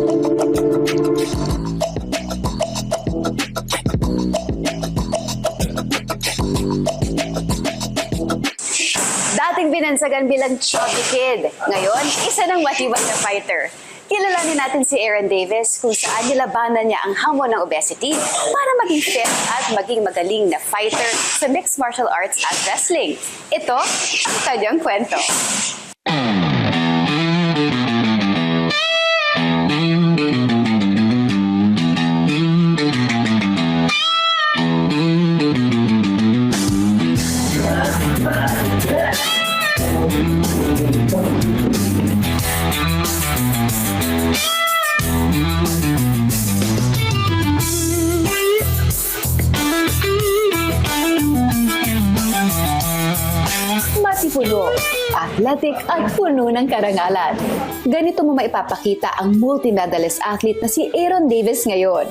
Dating binansagan bilang chubby kid. Ngayon, isa ng matibay na fighter. Kilalanin natin si Aaron Davis kung saan nilabanan niya ang hamon ng obesity para maging fit at maging magaling na fighter sa mixed martial arts at wrestling. Ito ang kanyang kwento. Matipuno, athletic at puno ng karangalan. Ganito mo maipapakita ang multi-medalist athlete na si Aaron Davis ngayon.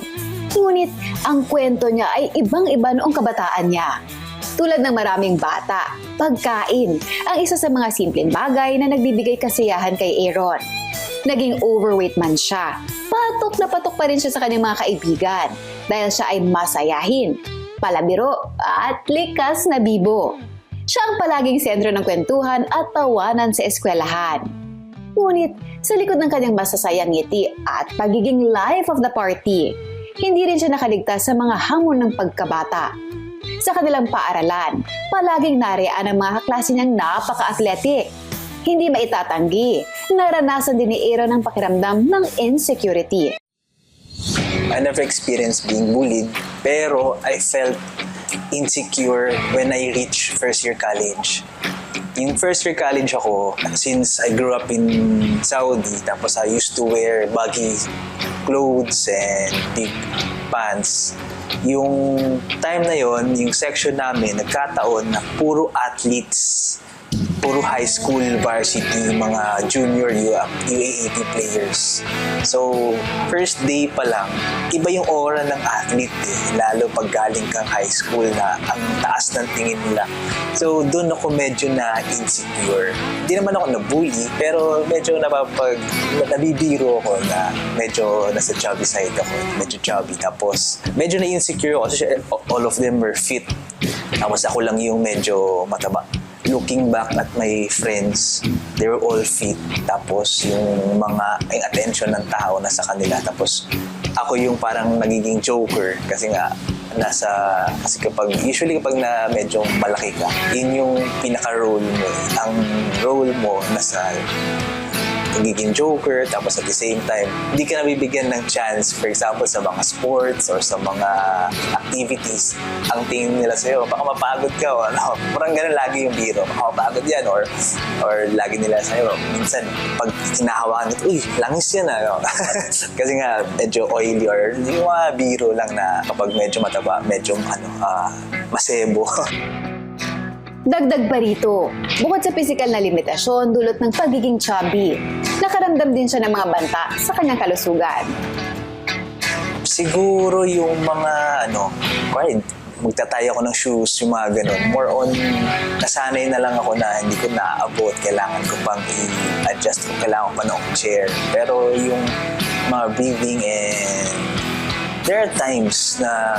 Ngunit ang kwento niya ay ibang-iba noong kabataan niya. Tulad ng maraming bata, pagkain ang isa sa mga simpleng bagay na nagbibigay kasiyahan kay Aaron. Naging overweight man siya, patok na patok pa rin siya sa kanyang mga kaibigan dahil siya ay masayahin, palabiro at likas na bibo. Siya ang palaging sentro ng kwentuhan at tawanan sa eskwelahan. Ngunit sa likod ng kanyang masasayang ngiti at pagiging life of the party, hindi rin siya nakaligtas sa mga hamon ng pagkabata. Sa kanilang paaralan, palaging nariyan ang mga kaklase niyang napaka-athletic. Hindi maitatanggi, naranasan din ni Aaron ang pakiramdam ng insecurity. I never experienced being bullied, pero I felt insecure when I reached first year college. Yung first year college ako, since I grew up in Saudi, tapos I used to wear baggy clothes and big pants. Yung time na yon, yung section namin, nagkataon na puro athletes, puro high school, varsity, mga junior UAAP players. So, first day pa lang, iba yung aura ng athlete eh. Lalo pag galing kang high school na ang taas ng tingin nila. So, doon ako medyo na-insecure. Hindi naman ako na-bully, pero medyo nabibiro ako na medyo nasa chubby side ako. Medyo chubby. Tapos, medyo na-insecure ako kasi all of them were fit. Tapos ako lang yung medyo mataba. Looking back at my friends, they were all fit. Tapos yung attention ng tao nasa kanila. Tapos ako yung parang nagiging joker kasi nga usually kapag na medyo malaki ka, yun yung pinaka-role mo. Ang role mo nasa nagiging joker, tapos at the same time, hindi ka nabibigyan ng chance, for example, sa mga sports or sa mga activities. Ang tingin nila sa'yo, baka mapagod ka o ano. Parang ganun lagi yung biro, baka mapagod yan or lagi nila sa'yo. Minsan, pag hinahawakan ito, uy, langis yan ano. Kasi nga, medyo oily or yung mga biro lang na kapag medyo mataba, medyo masebo. Dagdag pa rito, bukod sa pisikal na limitasyon dulot ng pagiging chubby, nakaramdam din siya ng mga banta sa kanyang kalusugan. Siguro yung mga magtatay ako ng shoes, yung mga ganun. More on, nasanay na lang ako na hindi ko naaabot. Kailangan ko pang i-adjust kung kailangan ko pa ng chair. Pero yung mga breathing and there are times na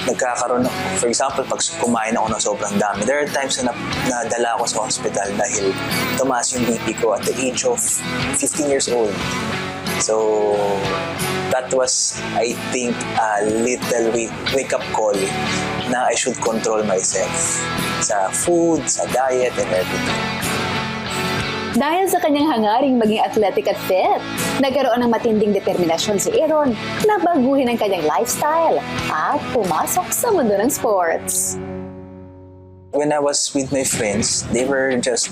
nagkakaroon ako, for example, pag kumain ako ng sobrang dami, there are times na nadala ako sa hospital dahil tumaas yung BP ko at the age of 15 years old. So, that was, I think, a little wake-up call na I should control myself sa food, sa diet, and everything. Dahil sa kanyang hangaring maging athletic at fit, nagkaroon ng matinding determinasyon si Aaron na baguhin ang kanyang lifestyle at pumasok sa mundo ng sports. When I was with my friends, they were just,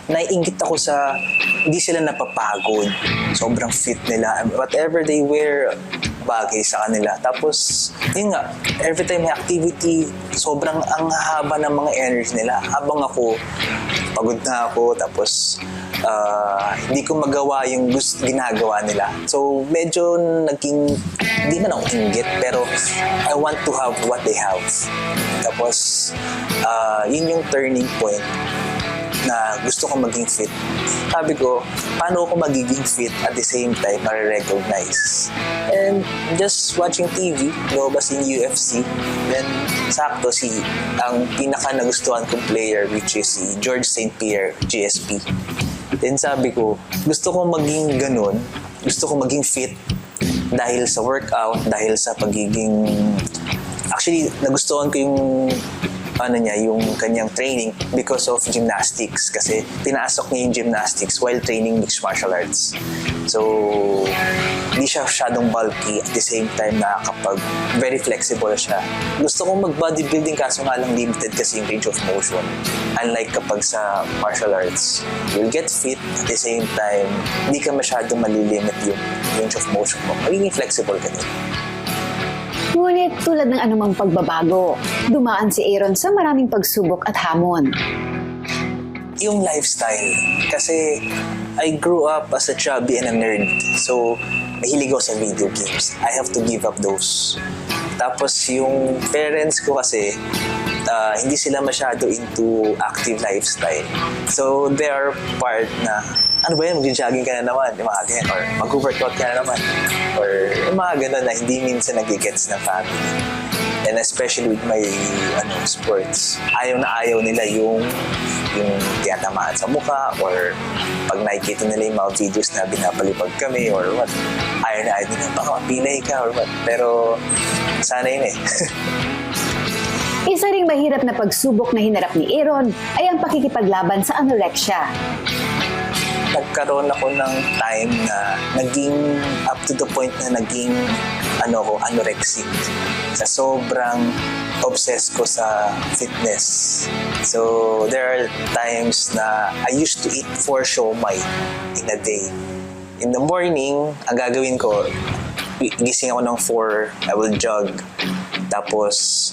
naiingit ako sa, hindi sila napapagod. Sobrang fit nila. Whatever they wear, bagay sa kanila. Tapos, yun nga, every time may activity, sobrang ang haba ng mga energy nila. Habang ako, pagod na ako, tapos hindi ko magawa yung ginagawa nila. So, medyo hindi man ako inggit, pero I want to have what they have. Tapos, yun yung turning point na gusto ko maging fit. Sabi ko, paano ako magiging fit at the same time ma-recognize? And just watching TV, lumabas in UFC, then sakto ang pinaka nagustuhan kong player, which is si George St. Pierre, GSP. Then sabi ko, gusto ko maging ganun, gusto ko maging fit dahil sa workout, dahil sa pagiging... Actually, nagustuhan ko yung kanyang training because of gymnastics kasi pinasok niya yung gymnastics while training mixed martial arts. So, hindi siya masyadong bulky at the same time very flexible siya. Gusto kong mag-bodybuilding kaso nga lang limited kasi yung range of motion. Unlike kapag sa martial arts, you'll get fit at the same time, hindi ka masyadong malilimit yung range of motion mo. Magiging flexible ka din. Ngunit tulad ng anumang pagbabago, dumaan si Aaron sa maraming pagsubok at hamon. Yung lifestyle. Kasi I grew up as a chubby and a nerd. So, mahilig ako sa video games. I have to give up those. Tapos yung parents ko kasi, hindi sila masyado into active lifestyle. So, they are part na, ano ba yan, mag-jogging ka na naman, yung mga ganyan, or mag-workout ka na naman, or yung mga gano'n na hindi minsan nagigets ng family. And especially with my sports, ayaw na ayaw nila yung tiyatamaan sa mukha, or pag nakikita nila yung mga videos na binapalipag kami, or what, ayaw na ayaw nila, baka mapilay ka, or what. Pero, sana yun eh. Isa ring mahirap na pagsubok na hinarap ni Aaron ay ang pakikipaglaban sa anorexia. Nagkaroon ako ng time na naging up to the point na naging anorexic. Sa sobrang obsessed ko sa fitness. So, there are times na I used to eat 4 siomai in a day. In the morning, ang gagawin ko, gising ako ng 4, I will jog. Tapos,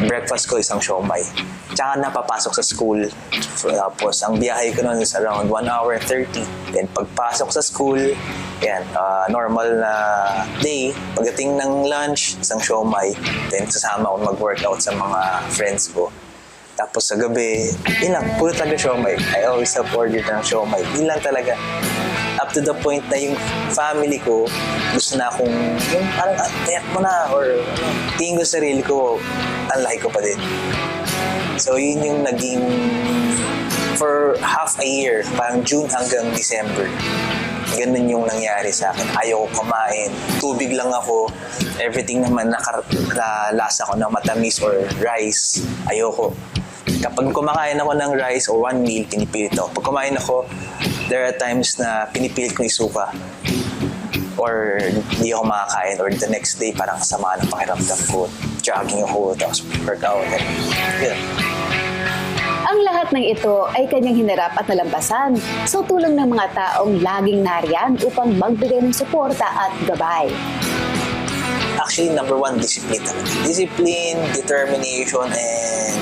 breakfast ko isang siomai. Tsaka napapasok sa school. Tapos, ang biyahe ko noon is around 1 hour and 30. Then, pagpasok sa school, yan, normal na day. Pagdating ng lunch, isang siomai. Then, sasama ako mag-workout sa mga friends ko. Tapos, sa gabi, yun lang, puro talaga siomai. I always have ordered ng siomai. Yun lang talaga. Up to the point na yung family ko, gusto na akong, yung parang, tayak mo na, or tingin ko sa sarili ko, ang laki ko pa din. So, yun yung naging, for half a year, parang June hanggang December, ganun yung nangyari sa akin. Ayaw ko kumain, tubig lang ako, everything naman nakalasa ko ng matamis or rice, ayoko. Kapag kumakain ako ng rice o one meal, pinipilit ako. Pag kumain ako, there are times na pinipilit ko isuka or hindi ako makakain, or the next day parang kasama ng pakiramdam ko. Jogging ako, tapos workout. Yeah. Ang lahat ng ito ay kanyang hinarap at nalampasan sa tulong ng mga taong laging nariyan upang magbigay ng suporta at gabay. Actually, number 1, discipline talaga. Discipline, determination, and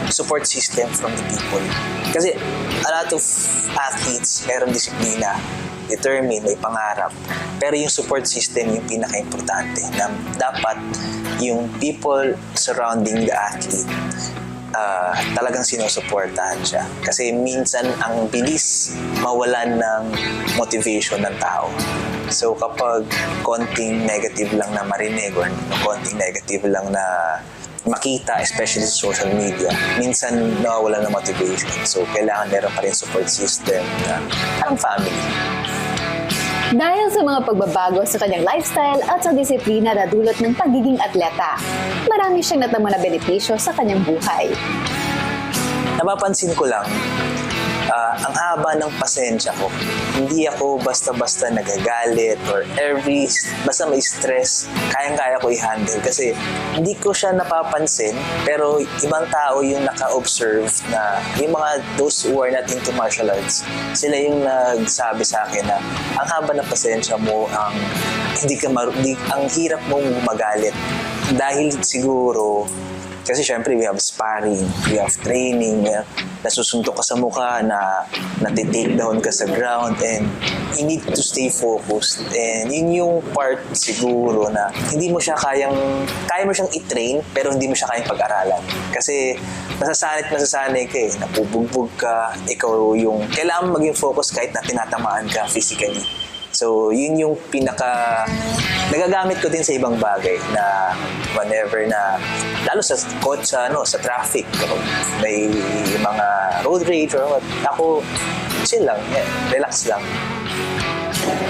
support system from the people. Kasi a lot of athletes, meron disiplina, determined, may pangarap. Pero yung support system yung pinaka-importante na dapat yung people surrounding the athlete talagang sinusuportahan siya. Kasi minsan ang bilis mawalan ng motivation ng tao. So kapag konting negative lang na marinig or konting negative lang na makita, especially sa social media, minsan nawawala ng motivation. So kailangan meron pa rin support system na ang family. Dahil sa mga pagbabago sa kanyang lifestyle at sa disiplina na dulot ng pagiging atleta, marami siyang natamo na benepisyo sa kanyang buhay. Napapansin ko lang, ang haba ng pasensya ko. Hindi ako basta-basta nagagalit or basta may stress, kayang-kaya ko i-handle kasi hindi ko siya napapansin, pero ibang tao yung naka-observe na yung mga those who are not into martial arts, sila yung nagsabi sa akin na ang haba ng pasensya mo, ang hirap mong magalit. dahil siguro, kasi syempre we have sparring, we have training, nasusuntok ka sa mukha, natitake down ka sa ground, and you need to stay focused. And yun yung part siguro na hindi mo siya kaya mo siyang i-train, pero hindi mo siya kayang pag-aralan. Kasi masasanay ka napubugbog ka, ikaw yung, kailangan maging focus kahit na tinatamaan ka physically. So, yun yung nagagamit ko din sa ibang bagay na whenever na, lalo sa sa traffic, kapag may mga road rage or what, ako, chill lang, relax lang.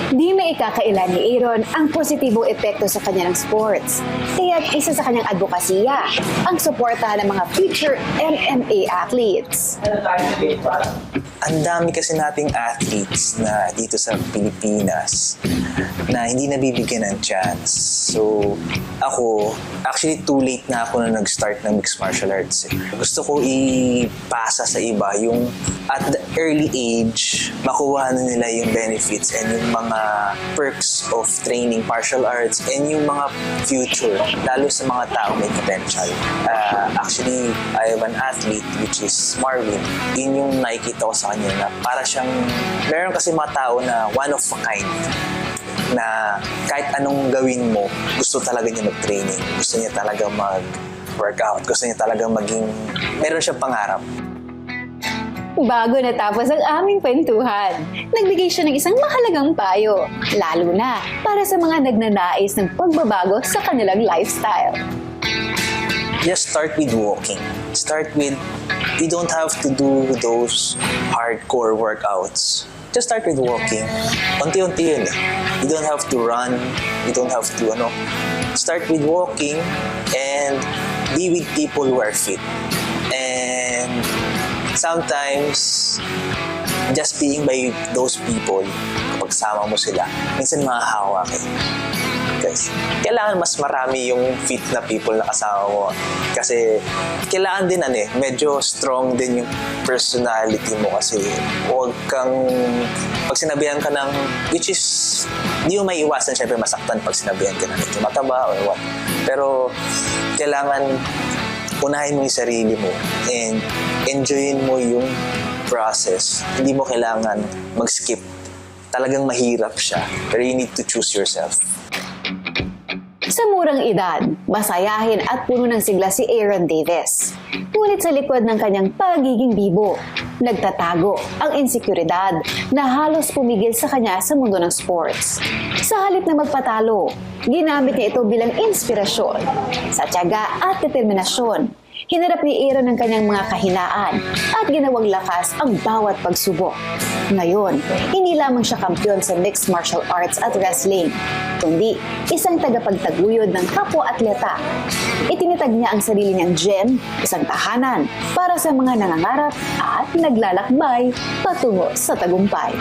Di may ikakailan ni Aaron ang positibong epekto sa kanya ng sports. Kaya't isa sa kanyang advokasya ang suportahan ng mga future MMA athletes. Ang dami kasi nating athletes na dito sa Pilipinas na hindi nabibigyan ng chance. So, ako, actually too late na ako na nag-start ng mixed martial arts. Gusto ko ipasa sa iba yung at the early age, makuha na nila yung benefits and yung mga perks of training martial arts and yung mga future, lalo sa mga taong may potential. Actually, I have an athlete which is Marvin. Yun yung nakikita ko sa kanya na para siyang, meron kasi mga tao na one of a kind na kahit anong gawin mo, gusto talaga niya mag-training, gusto niya talaga mag-workout, gusto niya talaga meron siyang pangarap. Bago natapos ang aming kwentuhan, nagbigay siya ng isang mahalagang payo, lalo na para sa mga nagnanais ng pagbabago sa kanilang lifestyle. Just start with walking. You don't have to do those hardcore workouts. Just start with walking. Unti-unti yun. You don't have to run. You don't have to, Start with walking and be with people who are fit. And sometimes, just being by those people, kapag sama mo sila, minsan mahahawa ka. Guys, kailangan mas marami yung fit na people na kasama mo. Kasi kailangan din medyo strong din yung personality mo kasi huwag kang, pag sinabihan ka ng, which is, hindi mo may iwasan syempre masaktan pag sinabihan ka ng ito mataba or what. Pero kailangan unahin mo yung sarili mo and enjoyin mo yung process. Hindi mo kailangan mag-skip. Talagang mahirap siya. Pero you need to choose yourself. Sa murang edad, masayahin at puno ng sigla si Aaron Davis. Ngunit sa likod ng kanyang pagiging bibo, nagtatago ang insekuridad na halos pumigil sa kanya sa mundo ng sports. Sa halip na magpatalo, ginamit niya ito bilang inspirasyon. Sa tiyaga at determinasyon, hinarap ni Aaron ang kanyang mga kahinaan at ginawang lakas ang bawat pagsubok. Ngayon, hindi lamang siya kampiyon sa mixed martial arts at wrestling, kundi isang tagapagtaguyod ng kapwa-atleta. Itinitag niya ang sarili niyang gym, isang tahanan para sa mga nangangarap at naglalakbay patungo sa tagumpay.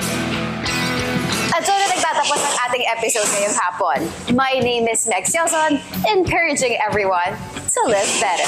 At so na nagtatapos ang ating episode ngayong hapon. My name is Mex Yoson, encouraging everyone to live better.